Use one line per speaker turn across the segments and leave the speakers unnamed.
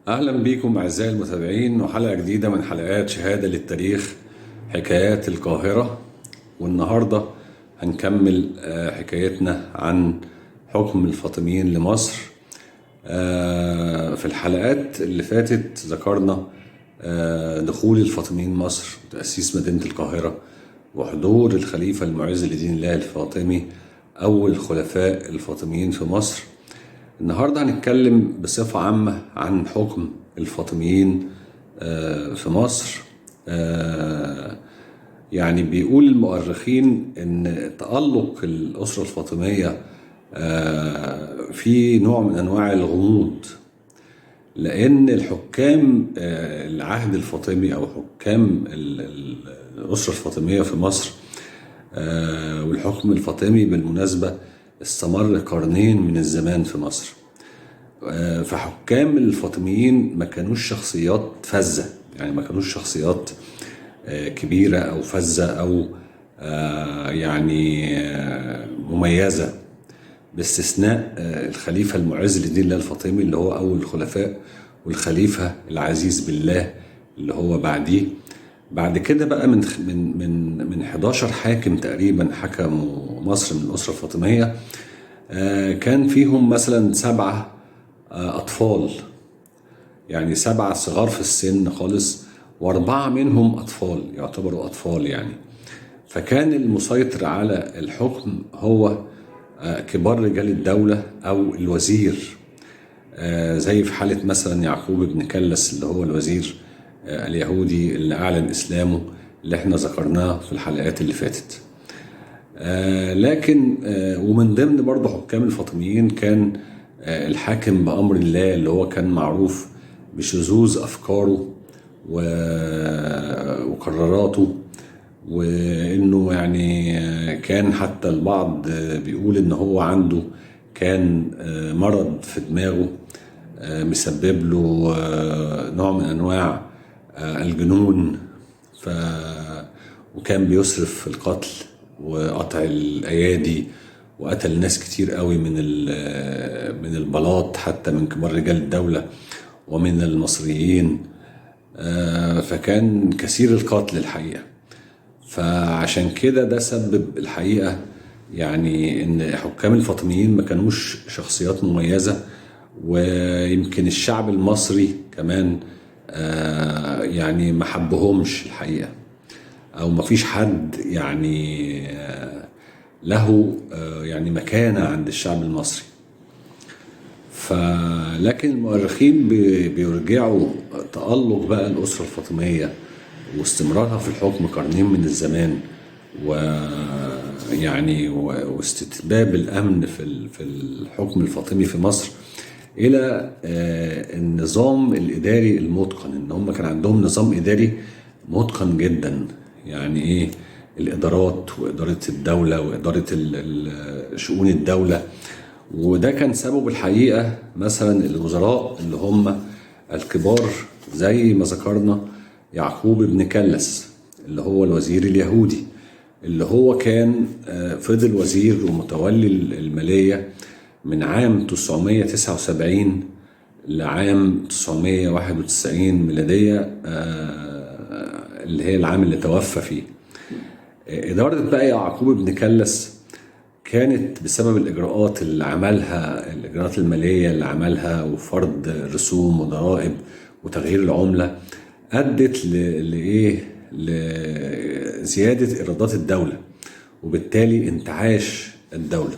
أهلا بكم أعزائي المتابعين وحلقة جديدة من حلقات شهادة للتاريخ حكايات القاهرة. والنهاردة هنكمل حكايتنا عن حكم الفاطميين لمصر. في الحلقات اللي فاتت ذكرنا دخول الفاطميين مصر وتأسيس مدينة القاهرة وحضور الخليفة المعز لدين الله الفاطمي أول خلفاء الفاطميين في مصر. النهاردة هنتكلم بصفة عامة عن حكم الفاطميين في مصر. يعني بيقول المؤرخين إن تألق الأسرة الفاطمية في نوع من أنواع الغموض، لأن الحكام العهد الفاطمي أو حكام الأسرة الفاطمية في مصر والحكم الفاطمي بالمناسبة استمر قرنين من الزمان في مصر. فحكام الفاطميين ما كانوش شخصيات فذة، يعني ما كانوش شخصيات كبيرة أو فذة أو يعني مميزة، باستثناء الخليفة المعز لدين الله الفاطمي اللي هو أول الخلفاء، والخليفة العزيز بالله اللي هو بعديه. بعد كده بقى من 11 حاكم تقريبا حكموا مصر من الأسرة الفاطمية، كان فيهم مثلا 7 أطفال، يعني 7 صغار في السن خالص، و4 منهم أطفال يعتبروا أطفال يعني. فكان المسيطر على الحكم هو كبار رجال الدولة أو الوزير، زي في حالة مثلا يعقوب بن كلس اللي هو الوزير اليهودي اللي أعلن إسلامه اللي احنا ذكرناه في الحلقات اللي فاتت. لكن ومن ضمن برضه حكام الفاطميين كان الحاكم بأمر الله اللي هو كان معروف بشذوذ أفكاره وقراراته، وإنه يعني كان حتى البعض بيقول إن هو عنده كان مرض في دماغه مسبب له نوع من أنواع الجنون، وكان بيسرف في القتل وقطع الأيادي، وقتل ناس كتير قوي من البلاط حتى من كبار رجال الدولة ومن المصريين. فكان كثير القتل الحقيقة. فعشان كده ده سبب الحقيقة يعني ان حكام الفاطميين ما كانوش شخصيات مميزة، ويمكن الشعب المصري كمان يعني ما حبهمش الحقيقة، او ما فيش حد يعني له يعني مكانة عند الشعب المصري. لكن المؤرخين بيرجعوا تألق بقى الأسرة الفاطمية واستمرارها في الحكم قرنين من الزمان، ويعني واستتباب الأمن في الحكم الفاطمي في مصر إلى النظام الإداري المتقن. إن هم كان عندهم نظام إداري متقن جدا، يعني إيه الإدارات وإدارة الدولة وإدارة شؤون الدولة. وده كان سبب الحقيقة مثلا الوزراء اللي هم الكبار زي ما ذكرنا يعقوب بن كلس اللي هو الوزير اليهودي، اللي هو كان فضل وزير ومتولي المالية من عام 979 لعام 991 ميلادية، اللي هي العام اللي توفى فيه. إدارة بقى يعقوب بن كلس كانت بسبب الإجراءات اللي عملها، الإجراءات المالية اللي عملها وفرض رسوم وضرائب وتغيير العملة، أدت لإيه؟ لزيادة إيرادات الدولة وبالتالي انتعاش الدولة.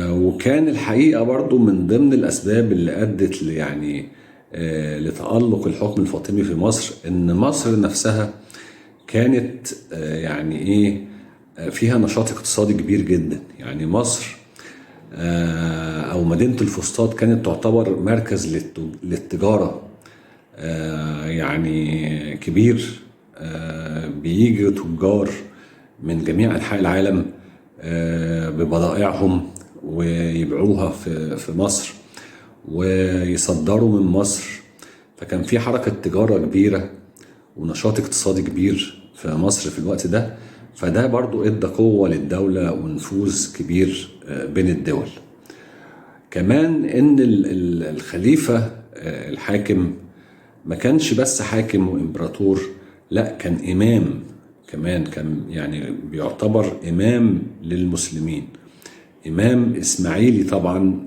وكان الحقيقة برضو من ضمن الأسباب اللي أدت يعني لتألق الحكم الفاطمي في مصر إن مصر نفسها كانت يعني إيه فيها نشاط اقتصادي كبير جدا. يعني مصر أو مدينة الفسطاط كانت تعتبر مركز للتجارة يعني كبير. بيجي تجار من جميع أنحاء العالم ببضائعهم ويبيعوها في مصر ويصدروا من مصر. فكان في حركة تجارة كبيرة ونشاط اقتصادي كبير في مصر في الوقت ده، فده برضو ادى قوة للدولة ونفوذ كبير بين الدول. كمان ان الخليفة الحاكم ما كانش بس حاكم وامبراطور، لا كان امام كمان، كان يعني بيعتبر امام للمسلمين، امام اسماعيلي طبعا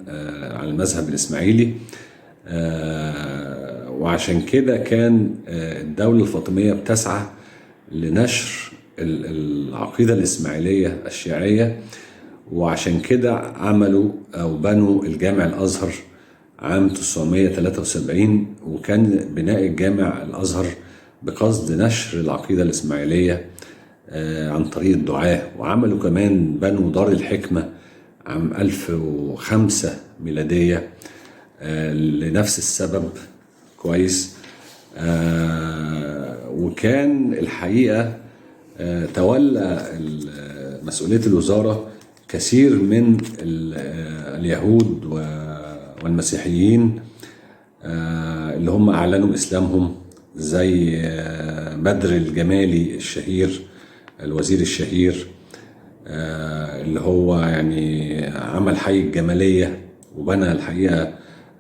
على المذهب الاسماعيلي. وعشان كده كان الدولة الفاطمية بتسعى لنشر العقيدة الإسماعيلية الشيعية، وعشان كده عملوا أو بنوا الجامع الأزهر عام 973، وكان بناء الجامع الأزهر بقصد نشر العقيدة الإسماعيلية عن طريق الدعاة. وعملوا كمان بنوا دار الحكمة عام 1005 ميلادية لنفس السبب. كويس. وكان الحقيقة تولى مسؤولية الوزارة كثير من اليهود والمسيحيين اللي هم أعلنوا إسلامهم، زي بدر الجمالي الشهير، الوزير الشهير اللي هو يعني عمل حي الجمالية وبنى الحقيقة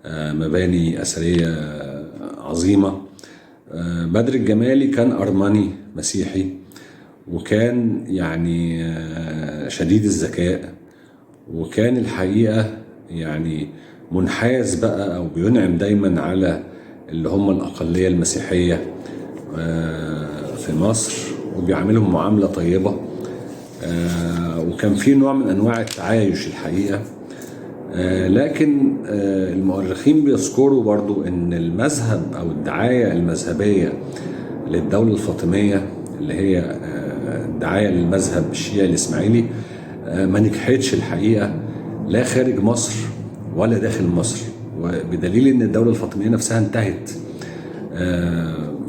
مباني أثرية عظيمة. بدر الجمالي كان أرمني مسيحي، وكان يعني شديد الذكاء، وكان الحقيقة يعني منحاز بقى أو بينعم دايما على اللي هم الأقلية المسيحية في مصر، وبيعاملهم معاملة طيبة. وكان في نوع من أنواع التعايش الحقيقة. لكن المؤرخين بيذكروا برضو أن المذهب أو الدعاية المذهبية للدولة الفاطمية اللي هي الدعاية للمذهب الشيعي الإسماعيلي ما نجحتش الحقيقة، لا خارج مصر ولا داخل مصر، وبدليل أن الدولة الفاطمية نفسها انتهت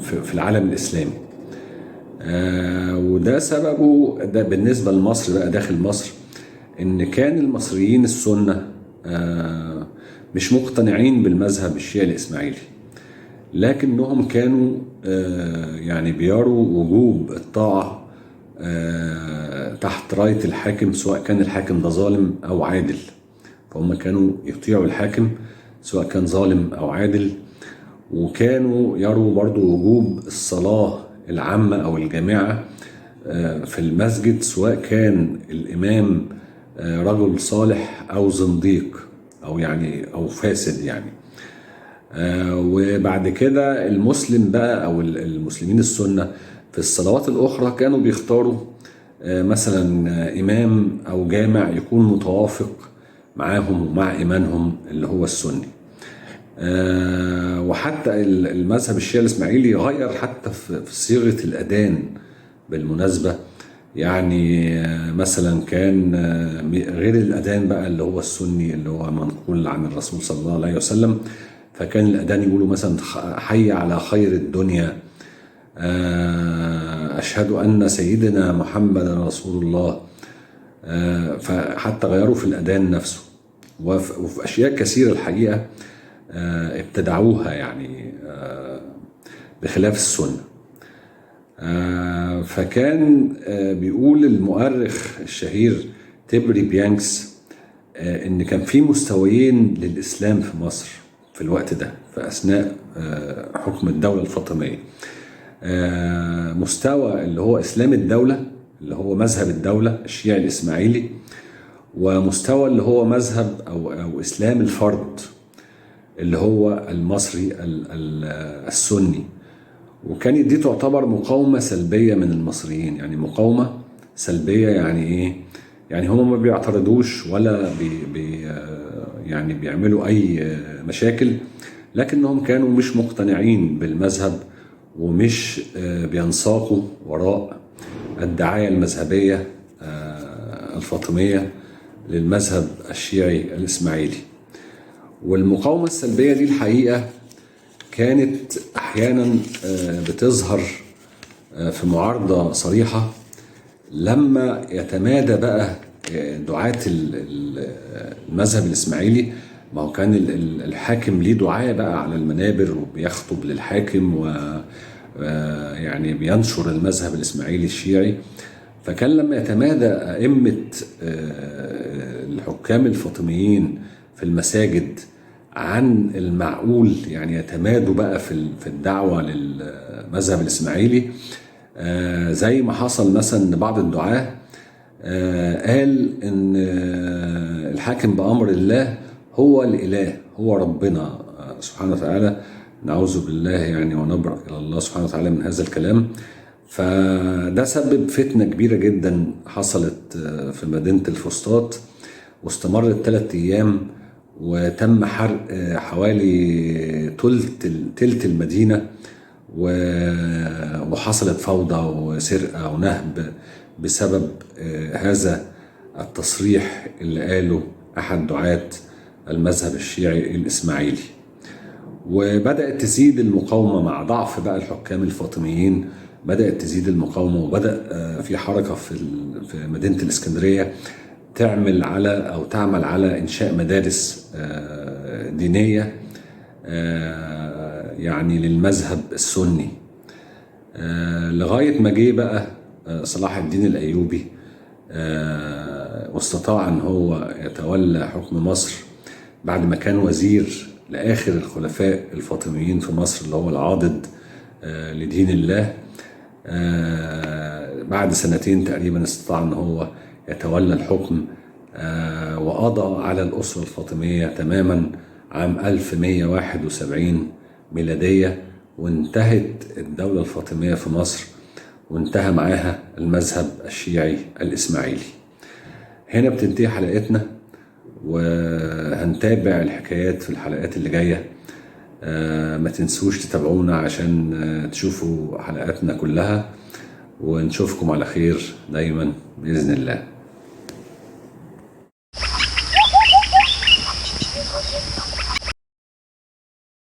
في العالم الإسلامي. وده سببه ده بالنسبة لمصر بقى داخل مصر، ان كان المصريين السنة مش مقتنعين بالمذهب الشيعي الإسماعيلي، لكنهم كانوا يعني بيروا وجوب الطاعة تحت راية الحاكم، سواء كان الحاكم ده ظالم أو عادل، فهم كانوا يطيعوا الحاكم سواء كان ظالم أو عادل. وكانوا يروا برضو وجوب الصلاة العامة أو الجامعة في المسجد، سواء كان الإمام رجل صالح أو زنديق أو فاسد يعني. وبعد كده المسلم بقى أو المسلمين السنة في الصلوات الأخرى كانوا بيختاروا مثلا إمام أو جامع يكون متوافق معاهم ومع إيمانهم اللي هو السني. وحتى المذهب الشيعي الإسماعيلي غير حتى في صيغة الأذان بالمناسبة، يعني مثلا كان غير الأذان بقى اللي هو السني اللي هو منقول عن الرسول صلى الله عليه وسلم، فكان الأذان يقولوا مثلا حي على خير الدنيا، أشهد أن سيدنا محمد رسول الله. فحتى غيروا في الأذان نفسه، وفي أشياء كثيرة الحقيقة ابتدعوها يعني بخلاف السنة. فكان بيقول المؤرخ الشهير تيبري بيانكس ان كان في مستويين للإسلام في مصر في الوقت ده في أثناء حكم الدولة الفاطمية. مستوى اللي هو إسلام الدولة اللي هو مذهب الدولة الشيعي الإسماعيلي، ومستوى اللي هو مذهب أو إسلام الفرد اللي هو المصري السني. وكانت دي تعتبر مقاومة سلبية من المصريين، يعني مقاومة سلبية يعني إيه؟ يعني هم ما بيعترضوش ولا يعني بيعملوا أي مشاكل، لكنهم كانوا مش مقتنعين بالمذهب ومش بينساقوا وراء الدعاية المذهبية الفاطمية للمذهب الشيعي الإسماعيلي. والمقاومة السلبية دي الحقيقة كانت أحيانا بتظهر في معارضة صريحة لما يتمادى بقى دعاة المذهب الإسماعيلي. ما هو كان الحاكم ليه دعاية بقى على المنابر وبيخطب للحاكم ويعني بينشر المذهب الإسماعيلي الشيعي. فكان لما يتمادى أئمة الحكام الفاطميين في المساجد عن المعقول، يعني يتمادوا بقى في الدعوة للمذهب الإسماعيلي. زي ما حصل مثلا ان بعض الدعاة قال ان الحاكم بأمر الله هو الإله، هو ربنا سبحانه وتعالى. نعوذ بالله يعني ونبرأ إلى الله سبحانه وتعالى من هذا الكلام. فده سبب فتنة كبيرة جدا حصلت في مدينة الفسطاط، واستمرت 3 أيام، وتم حرق حوالي تلت المدينة، وحصلت فوضى وسرقة ونهب بسبب هذا التصريح اللي قاله أحد دعاة المذهب الشيعي الإسماعيلي. وبدأت تزيد المقاومة مع ضعف بقى الحكام الفاطميين، بدأت تزيد المقاومة، وبدأ في حركة في مدينة الإسكندرية تعمل على إنشاء مدارس دينية يعني للمذهب السني، لغاية ما جه بقى صلاح الدين الأيوبي واستطاع أن هو يتولى حكم مصر بعد ما كان وزير لآخر الخلفاء الفاطميين في مصر اللي هو العاضد لدين الله. بعد 2 تقريبا استطاع أن هو يتولى الحكم وقضى على الأسرة الفاطمية تماما عام 1171 ميلادية، وانتهت الدولة الفاطمية في مصر، وانتهى معاها المذهب الشيعي الإسماعيلي. هنا بتنتهي حلقتنا، وهنتابع الحكايات في الحلقات اللي جاية. ما تنسوش تتابعونا عشان تشوفوا حلقاتنا كلها، ونشوفكم على خير دايما بإذن الله.